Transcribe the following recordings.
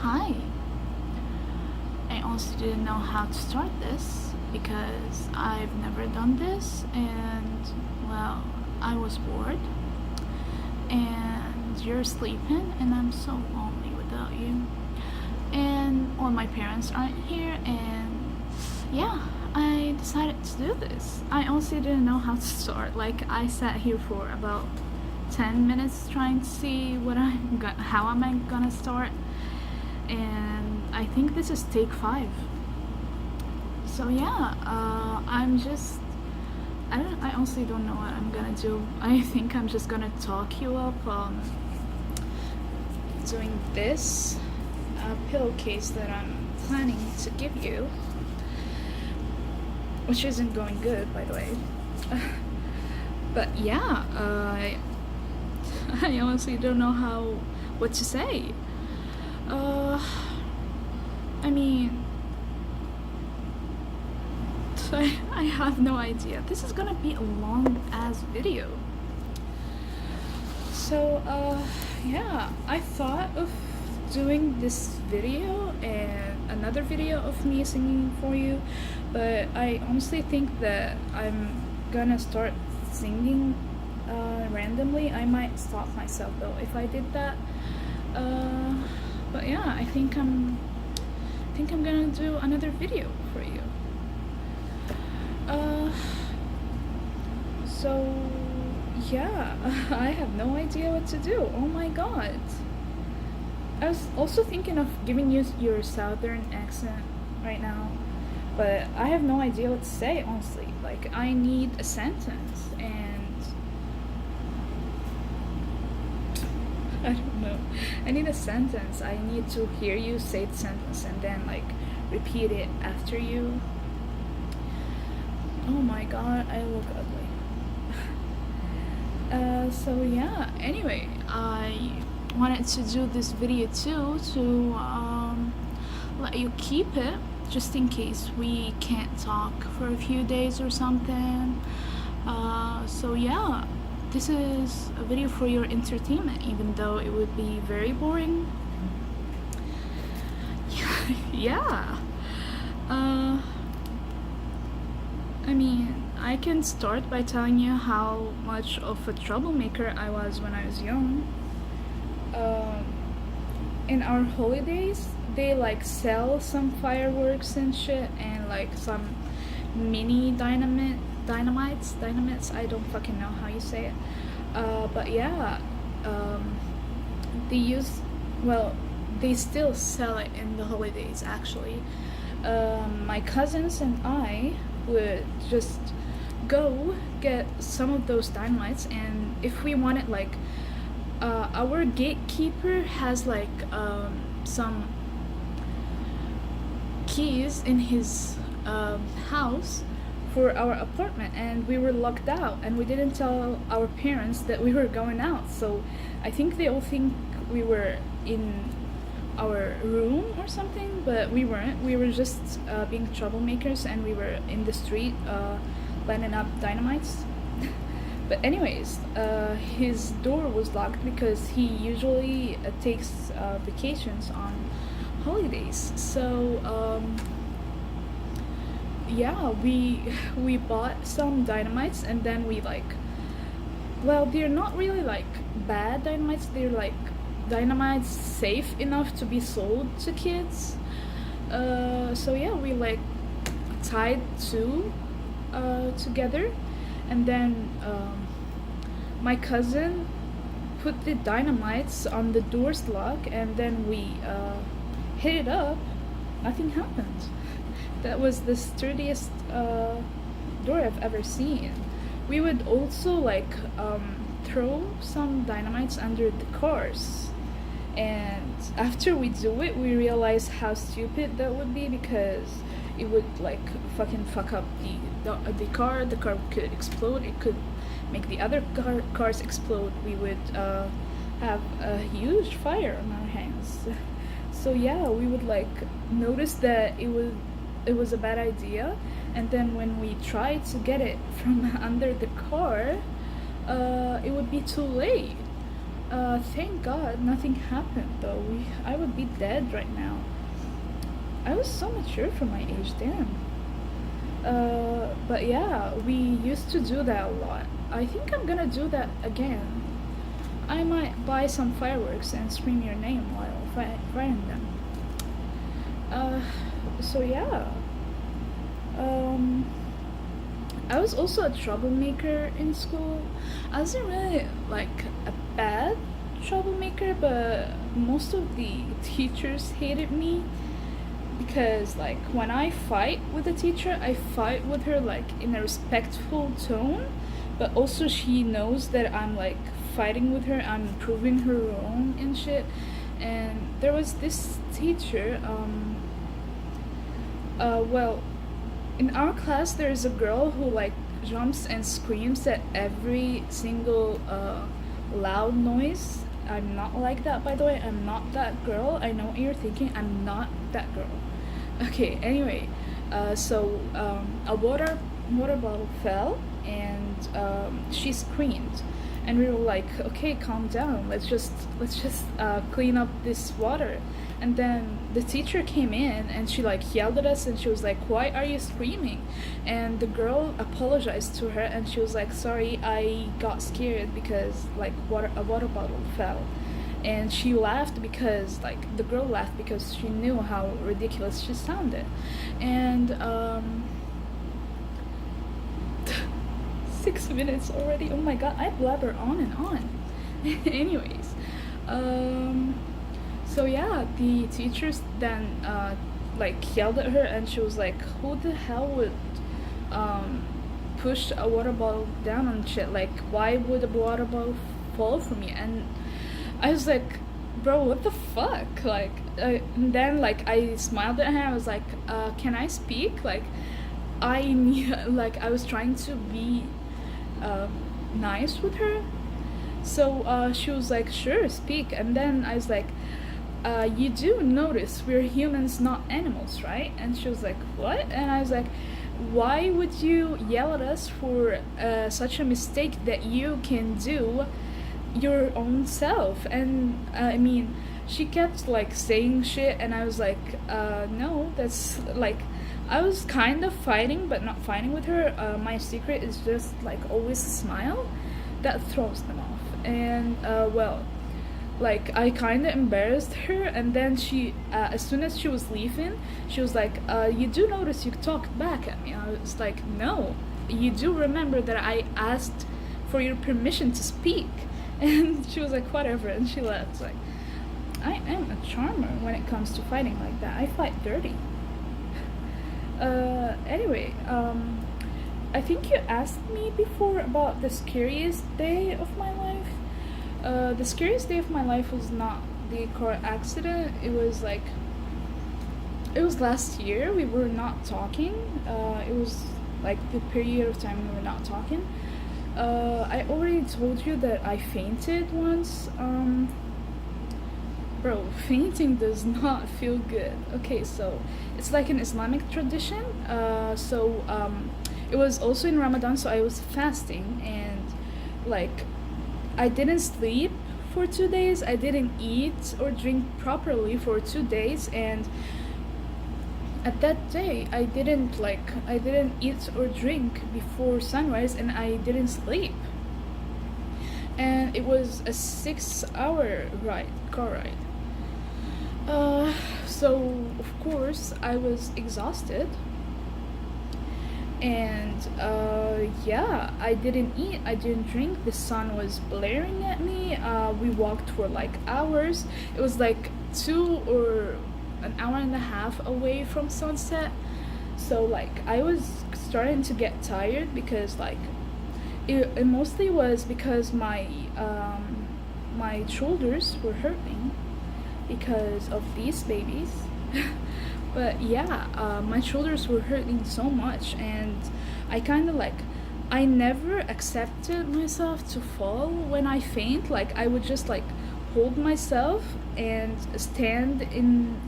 hi. I also didn't know how to start this because I've never done this, and well, I was bored and you're sleeping and I'm so lonely without you. And all my parents aren't here, and yeah, I decided to do this. I honestly didn't know how to start. Like, I sat here for about 10 minutes trying to see how am I gonna start, and I think this is take 5. So yeah, I honestly don't know what I'm gonna do. I think I'm just gonna talk you up doing this pillowcase that I'm planning to give you, which isn't going good, by the way. But yeah, I honestly don't know what to say. I mean, I have no idea. This is gonna be a long ass video. So, yeah, I thought of doing this video and another video of me singing for you, but I honestly think that I'm gonna start singing randomly. I might stop myself though if I did that. But yeah, I think I'm gonna do another video for you. So yeah, I have no idea what to do. Oh my god. I was also thinking of giving you your southern accent right now, but I have no idea what to say, honestly. Like, I need a sentence, and I don't know. I need a sentence. I need to hear you say the sentence and then, like, repeat it after you. Oh my god, I look ugly. So yeah, anyway, I wanted to do this video too to let you keep it just in case we can't talk for a few days or something. So yeah, this is a video for your entertainment, even though it would be very boring. Yeah. I mean, I can start by telling you how much of a troublemaker I was when I was young. In our holidays, they like sell some fireworks and shit, and like some mini dynamites. I don't fucking know how you say it. But yeah, they still sell it in the holidays actually. My cousins and I would just go get some of those dynamites, and if we wanted, like, our gatekeeper has like some keys in his house for our apartment, and we were locked out and we didn't tell our parents that we were going out, so I think they all think we were in our room or something, but we weren't. We were just being troublemakers, and we were in the street lining up dynamites. But anyways, his door was locked because he usually takes vacations on holidays. So yeah, we bought some dynamites, and then we they're not really like bad dynamites. They're like dynamites safe enough to be sold to kids. So yeah, we like tied two together, and then my cousin put the dynamites on the door's lock, and then we hit it up. Nothing happened. That was the sturdiest door I've ever seen. We would also like throw some dynamites under the cars, and after we do it, we realize how stupid that would be, because it would like fucking fuck up the car. The car could explode. It could make the other cars explode. We would have a huge fire on our hands. So yeah, we would like notice that it was a bad idea, and then when we tried to get it from under the car, it would be too late. Thank God nothing happened though. I would be dead right now. I was so mature for my age, damn. But yeah, we used to do that a lot. I think I'm gonna do that again. I might buy some fireworks and scream your name while firing them. Uh, so yeah. Um, I was also a troublemaker in school. I wasn't really like a bad troublemaker, but most of the teachers hated me because like when I fight with a teacher, I fight with her like in a respectful tone, but also she knows that I'm like fighting with her, I'm proving her wrong and shit. And there was this teacher, well, in our class there's a girl who like jumps and screams at every single loud noise. I'm not like that, by the way. I'm not that girl. I know what you're thinking. I'm not that girl. Okay, anyway, a water bottle fell and she screamed, and we were like, okay, calm down. Let's just clean up this water. And then the teacher came in and she like yelled at us and she was like, why are you screaming? And the girl apologized to her and she was like, sorry, I got scared because like a water bottle fell. And she laughed because like the girl laughed because she knew how ridiculous she sounded. And 6 minutes already, oh my god, I blabber on and on. Anyways, so yeah, the teachers then like yelled at her and she was like, who the hell would um push a water bottle down on shit? Like, why would a water bottle fall from you? And I was like, bro, what the fuck? Like, and then like I smiled at her. I was like, can I speak? Like, I need, like I was trying to be uh, nice with her. So she was like, sure, speak. And then I was like, you do notice we're humans, not animals, right? And she was like, what? And I was like, why would you yell at us for such a mistake that you can do your own self? And I mean, she kept like saying shit and I was like, no, that's like, I was kind of fighting but not fighting with her. My secret is just like always smile. That throws them off. And well, like I kind of embarrassed her, and then she as soon as she was leaving, she was like, you do notice you talked back at me? I was like, no, you do remember that I asked for your permission to speak? And she was like, whatever, and she left. Like, I am a charmer when it comes to fighting like that. I fight dirty. Anyway, I think you asked me before about the scariest day of my life. The scariest day of my life was not the car accident. It was like, it was last year. We were not talking. It was like the period of time we were not talking. I already told you that I fainted once. Bro, fainting does not feel good. Okay, so it's like an Islamic tradition. It was also in Ramadan, so I was fasting and like I didn't sleep for 2 days. I didn't eat or drink properly for 2 days, and at that day I didn't eat or drink before sunrise, and I didn't sleep. And it was a 6 hour car ride. So of course I was exhausted, and yeah, I didn't eat, I didn't drink. The sun was blaring at me. We walked for like hours. It was like 1.5 hours away from sunset. So like I was starting to get tired because like it mostly was because my shoulders were hurting because of these babies. But yeah, my shoulders were hurting so much, and I kind of like, I never accepted myself to fall when I faint. Like I would just like hold myself and stand in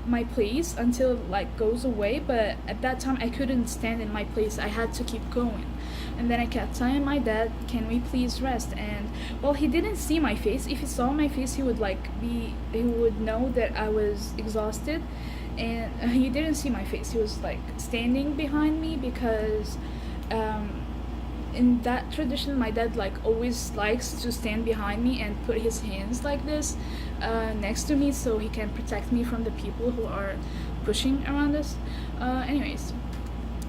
my place until it like goes away, but at that time I couldn't stand in my place. I had to keep going. And then I kept telling my dad, can we please rest? And well, he didn't see my face. If he saw my face, he would know that I was exhausted. And he didn't see my face. He was like standing behind me because um, in that tradition my dad like always likes to stand behind me and put his hands like this next to me so he can protect me from the people who are pushing around us. Anyways,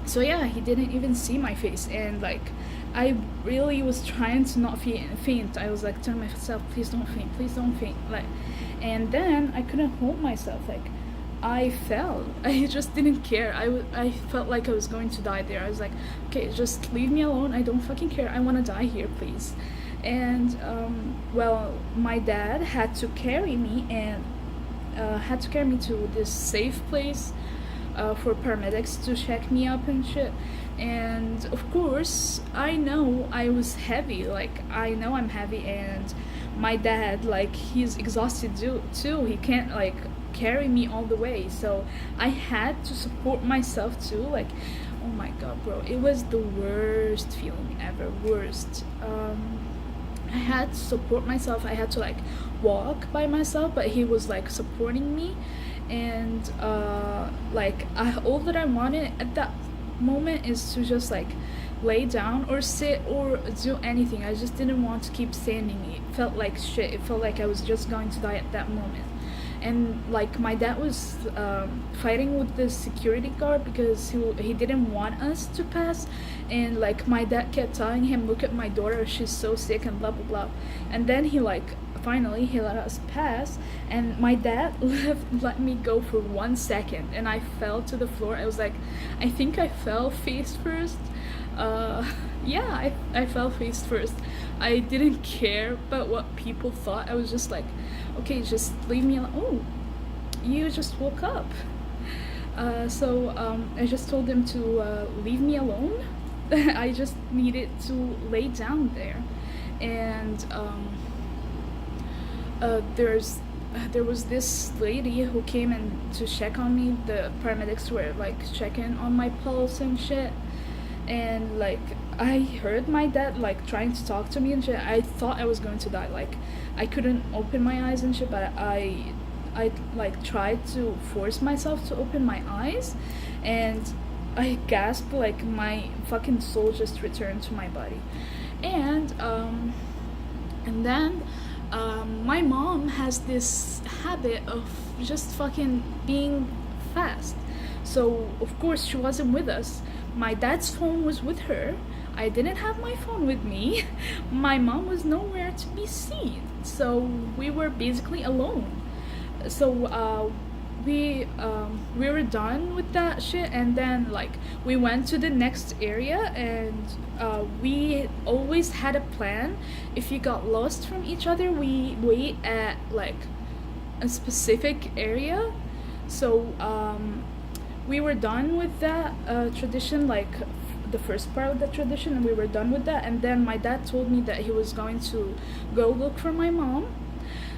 so yeah, he didn't even see my face, and like I really was trying to not faint. I was like telling myself, please don't faint, please don't faint, like. And then I couldn't hold myself, like I fell. I just didn't care. I felt like I was going to die there. I was like, okay, just leave me alone. I don't fucking care. I want to die here, please. And well, my dad had to carry me and had to carry me to this safe place for paramedics to check me up and shit. And of course, I know I was heavy. Like I know I'm heavy, and my dad, like, he's exhausted too. He can't like carry me all the way, so I had to support myself too. Like, oh my god, bro, it was the worst feeling ever. Worst. I had to support myself. I had to like walk by myself, but he was like supporting me. And all that I wanted at that moment is to just like lay down or sit or do anything. I just didn't want to keep standing. It felt like shit. It felt like I was just going to die at that moment. And like my dad was fighting with the security guard because he didn't want us to pass. And like my dad kept telling him, look at my daughter, she's so sick and blah blah blah. And then he like finally he let us pass, and my dad let me go for 1 second, and I fell to the floor. I was like, I think I fell face first. Yeah, I fell face first. I didn't care about what people thought. I was just like, okay, just leave me alone. Oh, you just woke up. So I just told them to leave me alone. I just needed to lay down there. And there was this lady who came in to check on me. The paramedics were like checking on my pulse and shit. And like I heard my dad like trying to talk to me and shit. I thought I was going to die. Like I couldn't open my eyes and shit, but I like tried to force myself to open my eyes, and I gasped like my fucking soul just returned to my body. And then my mom has this habit of just fucking being fast. So of course she wasn't with us. My dad's phone was with her. I didn't have my phone with me. My mom was nowhere to be seen. So we were basically alone. So we were done with that shit, and then like we went to the next area, and we always had a plan. If you got lost from each other, we wait at like a specific area. So we were done with that tradition, like the first part of the tradition, and we were done with that. And then my dad told me that he was going to go look for my mom.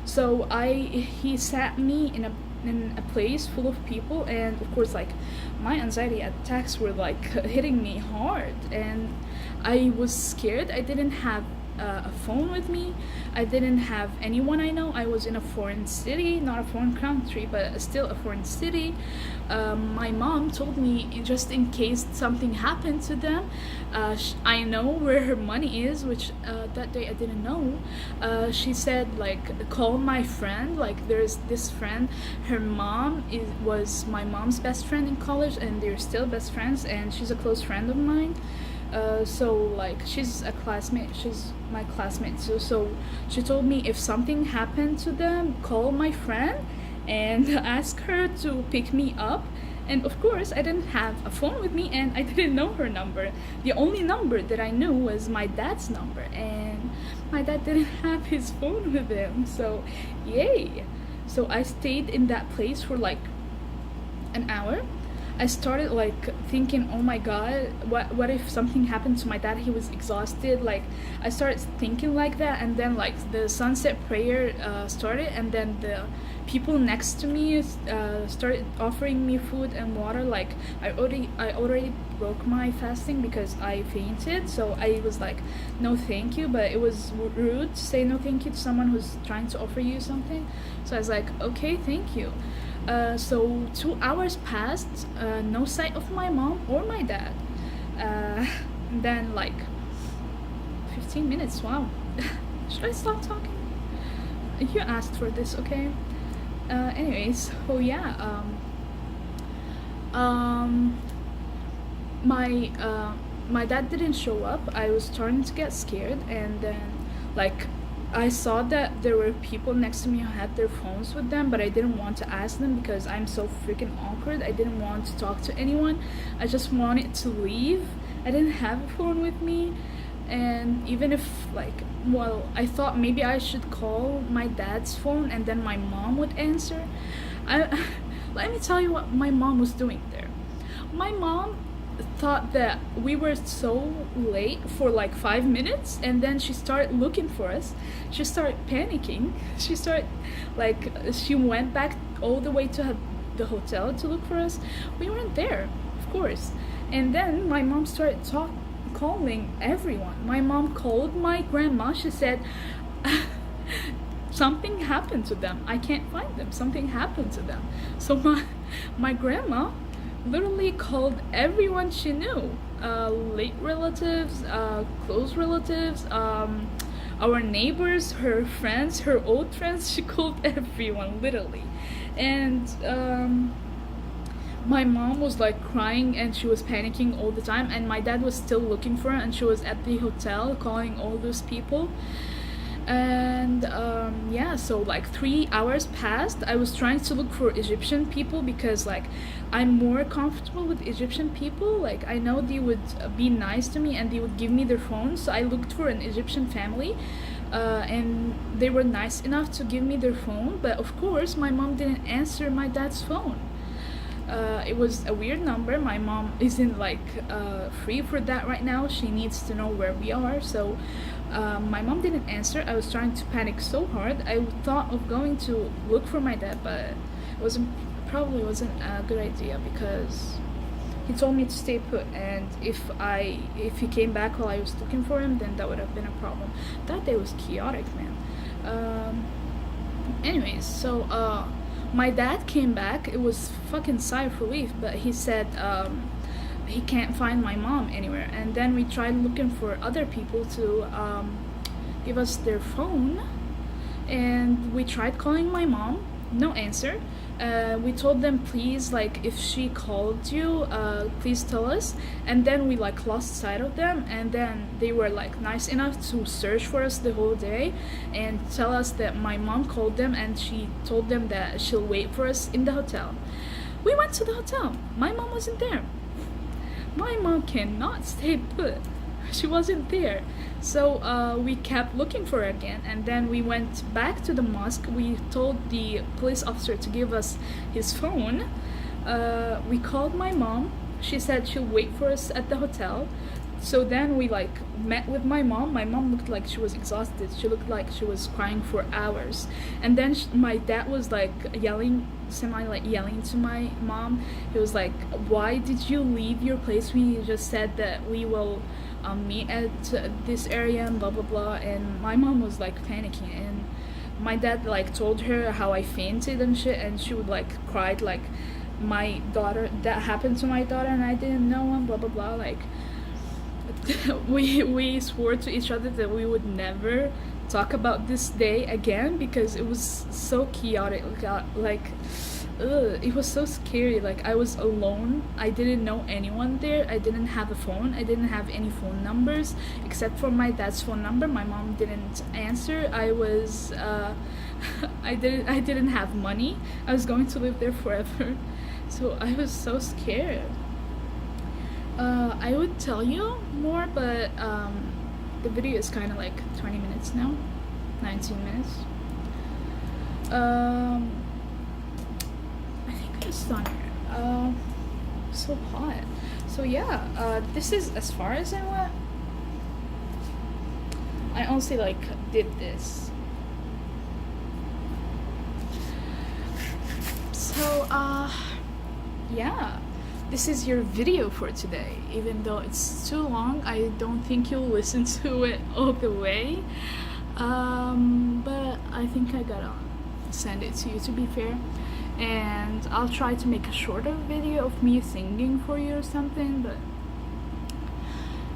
So he sat me in a place full of people, and of course like my anxiety attacks were like hitting me hard, and I was scared. I didn't have a phone with me. I didn't have anyone I know. I was in a foreign city, not a foreign country, but still a foreign city. My mom told me, just in case something happened to them, I know where her money is, which that day I didn't know. She said like, call my friend. Like there's this friend, her mom was my mom's best friend in college, and they're still best friends, and she's a close friend of mine. So like she's a classmate, she's my classmate too. So she told me if something happened to them, call my friend and ask her to pick me up. And of course I didn't have a phone with me, and I didn't know her number. The only number that I knew was my dad's number, and my dad didn't have his phone with him. So yay. So I stayed in that place for like an hour. I started like thinking, oh my god, what if something happened to my dad? He was exhausted. Like I started thinking like that, and then like the sunset prayer started, and then the people next to me started offering me food and water. Like I already broke my fasting because I fainted, so I was like, no thank you. But it was rude to say no thank you to someone who's trying to offer you something. So I was like, okay, thank you. So 2 hours passed, no sight of my mom or my dad. Then like 15 minutes. Wow. Should I stop talking? You asked for this, okay? Anyways, so yeah, my dad didn't show up. I was starting to get scared, and then like I saw that there were people next to me who had their phones with them, but I didn't want to ask them because I'm so freaking awkward. I didn't want to talk to anyone. I just wanted to leave. I didn't have a phone with me, and even if like, well, I thought maybe I should call my dad's phone and then my mom would answer. I let me tell you what my mom was doing there. My mom thought that we were so late for like 5 minutes, and then she started looking for us. She started panicking. She went back all the way to the hotel to look for us. We weren't there, of course. And then my mom started calling everyone. My mom called my grandma. She said something happened to them. I can't find them. Something happened to them. So my grandma literally called everyone she knew, late relatives, close relatives, our neighbors, her friends, her old friends. She called everyone, literally. And my mom was like crying and she was panicking all the time, and my dad was still looking for her, and she was at the hotel calling all those people. And yeah, so like 3 hours passed. I was trying to look for Egyptian people because like I'm more comfortable with Egyptian people. Like I know they would be nice to me and they would give me their phones. So I looked for an Egyptian family, and they were nice enough to give me their phone. But of course my mom didn't answer my dad's phone. It was a weird number. My mom isn't like free for that right now. She needs to know where we are. So my mom didn't answer. I was trying to panic so hard. I thought of going to look for my dad, but probably wasn't a good idea because he told me to stay put, and if he came back while I was looking for him, then that would have been a problem. That day was chaotic, man. Anyways, so my dad came back. It was fucking sigh of relief, but he said he can't find my mom anywhere. And then we tried looking for other people to give us their phone, and we tried calling my mom. No answer. We told them, please, like, if she called you, please tell us. And then we like lost sight of them, and then they were like nice enough to search for us the whole day and tell us that my mom called them and she told them that she'll wait for us in the hotel. We went to the hotel. My mom wasn't there. My mom cannot stay put. She wasn't there. So we kept looking for her again, and then we went back to the mosque. We told the police officer to give us his phone. We called my mom. She said she'll wait for us at the hotel. So then we like met with my mom. My mom looked like she was exhausted. She looked like she was crying for hours. And then my dad was like yelling to my mom. He was like, why did you leave your place? We just said that we will meet at this area and blah blah blah. And my mom was like panicking, and my dad like told her how I fainted and shit, and she would like cried like, my daughter, that happened to my daughter and I didn't know, and blah blah blah. Like we swore to each other that we would never talk about this day again because it was so chaotic. Like it was so scary. Like I was alone. I didn't know anyone there. I didn't have a phone. I didn't have any phone numbers except for my dad's phone number. My mom didn't answer. I was I didn't have money. I was going to live there forever. So I was so scared. I would tell you more, but the video is kind of like 20 minutes now, 19 minutes. I think I just done here. So hot. So yeah, this is as far as I went. I honestly like did this. yeah, this is your video for today. Even though it's too long, I don't think you'll listen to it all the way. But I think I gotta send it to you, to be fair. And I'll try to make a shorter video of me singing for you or something, but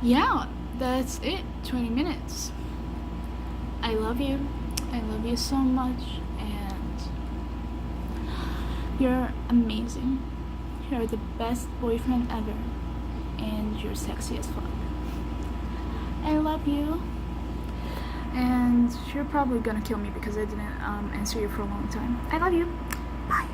yeah, that's it. 20 minutes. I love you. I love you so much, and you're amazing. You're the best boyfriend ever, and you're sexy as fuck. I love you. And you're probably gonna kill me because I didn't answer you for a long time. I love you. Bye.